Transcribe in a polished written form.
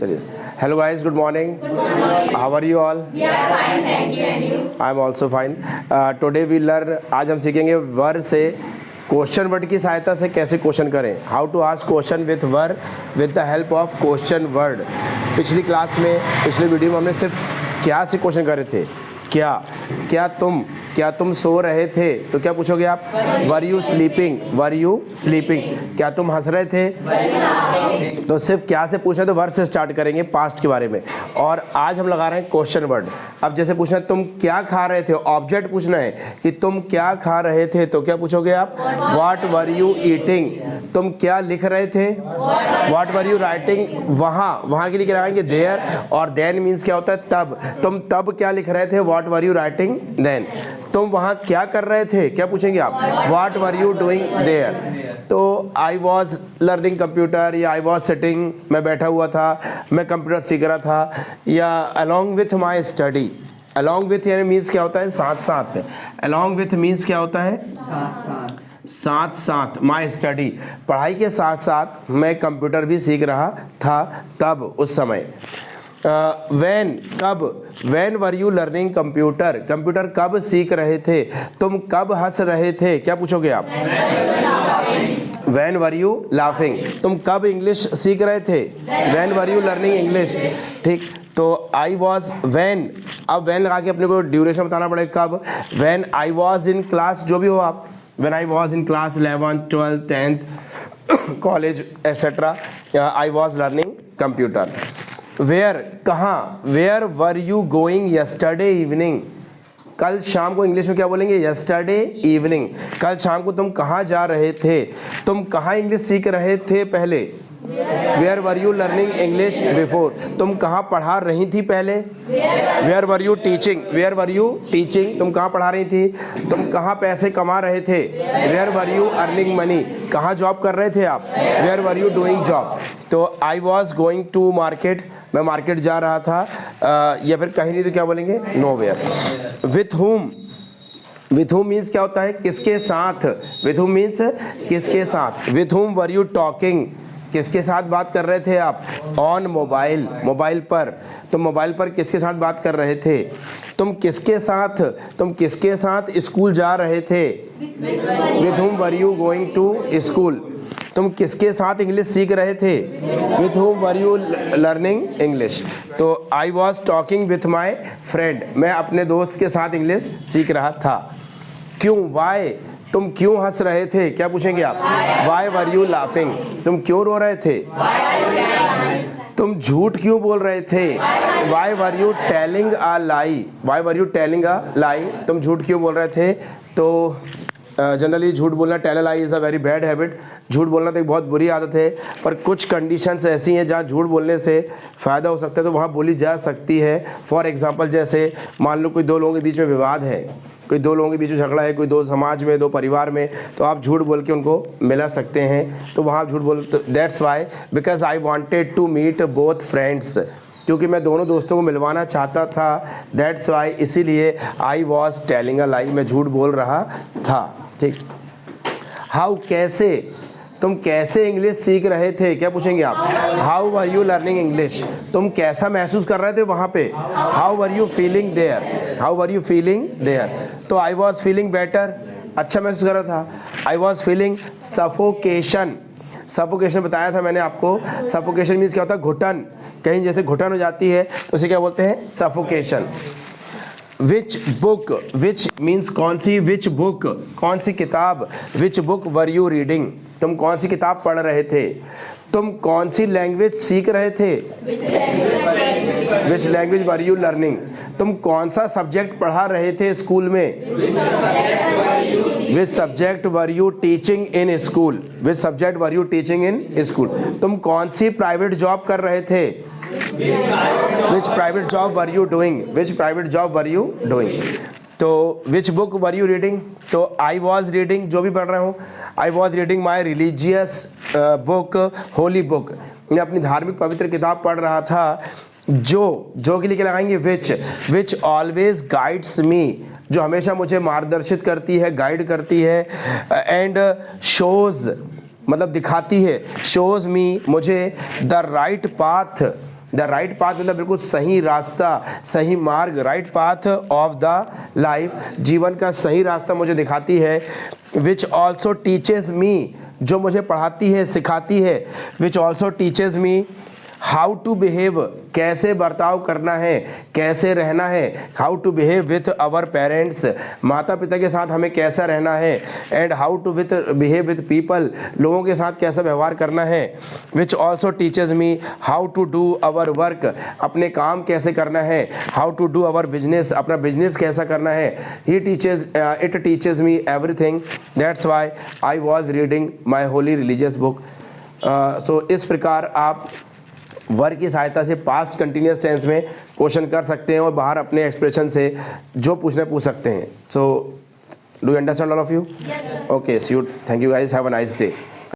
चलिए, hello guys, good morning, how are you all? fine, thank you, and you? I am also fine. Today we learn, आज हम सीखेंगे वर से question word की सहायता से कैसे क्वेश्चन करें, how to ask question with were with the help of question word. पिछली क्लास में, पिछले वीडियो में हमने सिर्फ क्या से क्वेश्चन करे थे, क्या तुम सो रहे थे, तो क्या पूछोगे आप? Were you sleeping, were you sleeping. क्या तुम हंस रहे थे, तो सिर्फ क्या से पूछना है तो वर से स्टार्ट करेंगे पास्ट के बारे में। और आज हम लगा रहे हैं क्वेश्चन वर्ड। अब जैसे पूछना है तुम क्या खा रहे थे, ऑब्जेक्ट पूछना है कि तुम क्या खा रहे थे, तो क्या पूछोगे आप? What were you eating. तुम क्या लिख रहे थे, व्हाट वर यू राइटिंग। वहाँ के लिए क्या लगाएंगे? देयर। और देन मीन्स क्या होता है? तब। तुम तब क्या लिख रहे थे, what were you writing then. तुम वहाँ क्या कर रहे थे, क्या पूछेंगे आप? What were you doing there. तो आई वॉज लर्निंग कंप्यूटर, या आई वॉज सिटिंग, मैं बैठा हुआ था, मैं कंप्यूटर सीख रहा था, या along with my study. Along with यानी मीन्स क्या होता है? साथ साथ। अलॉन्ग विथ मीन्स क्या होता है? साथ साथ। माई स्टडी, पढ़ाई के साथ साथ मैं कंप्यूटर भी सीख रहा था तब, उस समय। वैन, कब। When were you learning computer, computer कब सीख रहे थे। तुम कब हंस रहे थे, क्या पूछोगे आप? When were you laughing. तुम कब इंग्लिश सीख रहे थे, when were you learning English. ठीक, तो आई वॉज वैन, अब वैन लगा के अपने को ड्यूरेशन बताना पड़ेगा कब। When I was in class, जो भी हो आप, when I was in class 11th 12th 10th college etcetera, I was learning computer. Where, कहाँ। Where were you going yesterday evening, कल शाम को इंग्लिश में क्या बोलेंगे? Yesterday evening. कल शाम को तुम कहाँ जा रहे थे, तुम कहाँ इंग्लिश सीख रहे थे पहले। Where were you learning English before, तुम कहाँ पढ़ा रही थी पहले। Where were you teaching, where were you teaching, तुम कहाँ पढ़ा रही थी। तुम कहाँ पैसे कमा रहे थे, where were you earning money, कहाँ जॉब कर रहे थे आप, where were you doing job. तो I was going to market, मैं मार्केट जा रहा था, या फिर कहीं नहीं तो क्या बोलेंगे? Nowhere. With whom, with whom means क्या होता है? किसके साथ। विथ हुम मीन्स किसके साथ। With whom were you talking, किसके साथ बात कर रहे थे आप? ऑन मोबाइल, मोबाइल पर। तुम मोबाइल पर किसके साथ बात कर रहे थे। तुम किसके साथ स्कूल जा रहे थे। With whom were you going to school. तुम किसके साथ इंग्लिश सीख रहे थे, with whom were you learning English. तो I was talking with my friend, मैं अपने दोस्त के साथ इंग्लिश सीख रहा था। क्यों, वाई, तुम क्यों हंस रहे थे, क्या पूछेंगे आप? वाई वर यू लाफिंग, तुम क्यों रो रहे थे। तुम झूठ क्यों बोल रहे थे, why were you telling a lie, why were you telling a lie, तुम झूठ क्यों बोल रहे थे। तो जनरली झूठ बोलना, tell a lie is a very bad habit. झूठ बोलना तो एक बहुत बुरी आदत है, पर कुछ कंडीशंस ऐसी हैं जहाँ झूठ बोलने से फ़ायदा हो सकता है, तो वहाँ बोली जा सकती है। फॉर एग्जांपल, जैसे मान लो कोई दो लोगों के बीच में विवाद है, कोई दो लोगों के बीच में झगड़ा है, कोई दो समाज में, दो परिवार में, तो आप झूठ बोल के उनको मिला सकते हैं, तो वहाँ आप झूठ बोल। That's why, because I wanted to meet both friends, क्योंकि मैं दोनों दोस्तों को मिलवाना चाहता था। दैट्स वाई, इसीलिए आई वॉज टेलिंग अ लाई, मैं झूठ बोल रहा था। ठीक। हाउ, कैसे, तुम कैसे इंग्लिश सीख रहे थे, क्या पूछेंगे आप? How were you learning English, तुम कैसा महसूस कर रहे थे वहाँ पे। How were you feeling there, how were you feeling there. तो आई वॉज फीलिंग बेटर, अच्छा महसूस कर रहा था। I was feeling suffocation, suffocation बताया था मैंने आपको। सफोकेशन मीन्स क्या होता है? घुटन, कहीं जैसे घुटन हो जाती है तो उसे क्या बोलते हैं? Suffocation. Which book, which means कौन सी, विच बुक कौन सी किताब, विच बुक वर यू रीडिंग, तुम कौन सी किताब पढ़ रहे थे। तुम कौन सी लैंग्वेज सीख रहे थे, which language were you learning. तुम कौन सा सब्जेक्ट पढ़ा रहे थे स्कूल में, which subject were you teaching in school, which subject were you teaching in school. तुम कौन सी प्राइवेट जॉब कर रहे थे, which private job were you doing, which private job were you doing. तो which book were you reading, तो I was reading, जो भी पढ़ रहा हूँ, I was reading my religious book, Holi book, मैं अपनी धार्मिक पवित्र किताब पढ़ रहा था। जो के लिए क्या लगाएंगे? विच ऑलवेज गाइड्स मी, जो हमेशा मुझे मार्गदर्शित करती है, गाइड करती है। एंड शोज मतलब दिखाती है, शोज मी मुझे the right path, the right path मतलब बिल्कुल सही रास्ता, सही मार्ग, right path of the life, जीवन का सही रास्ता मुझे दिखाती है। विच ऑल्सो टीचेज मी, जो मुझे पढ़ाती है, सिखाती है। Which also teaches me how to behave, कैसे बर्ताव करना है, कैसे रहना है। How to behave with our parents, माता पिता के साथ हमें कैसा रहना है। And how to behave with people, लोगों के साथ कैसा व्यवहार करना है। Which also teaches me how to do our work, अपने काम कैसे करना है। How to do our business, अपना बिजनेस कैसा करना है। It teaches me everything, that's why I was reading my holy religious book. So इस प्रकार आप वर्ग की सहायता से पास्ट कंटिन्यूस टेंस में क्वेश्चन कर सकते हैं और बाहर अपने एक्सप्रेशन से जो पूछना पूछ सकते हैं। So do you understand all of you? Yes, sir. Okay, see you, thank you guys, have a nice day.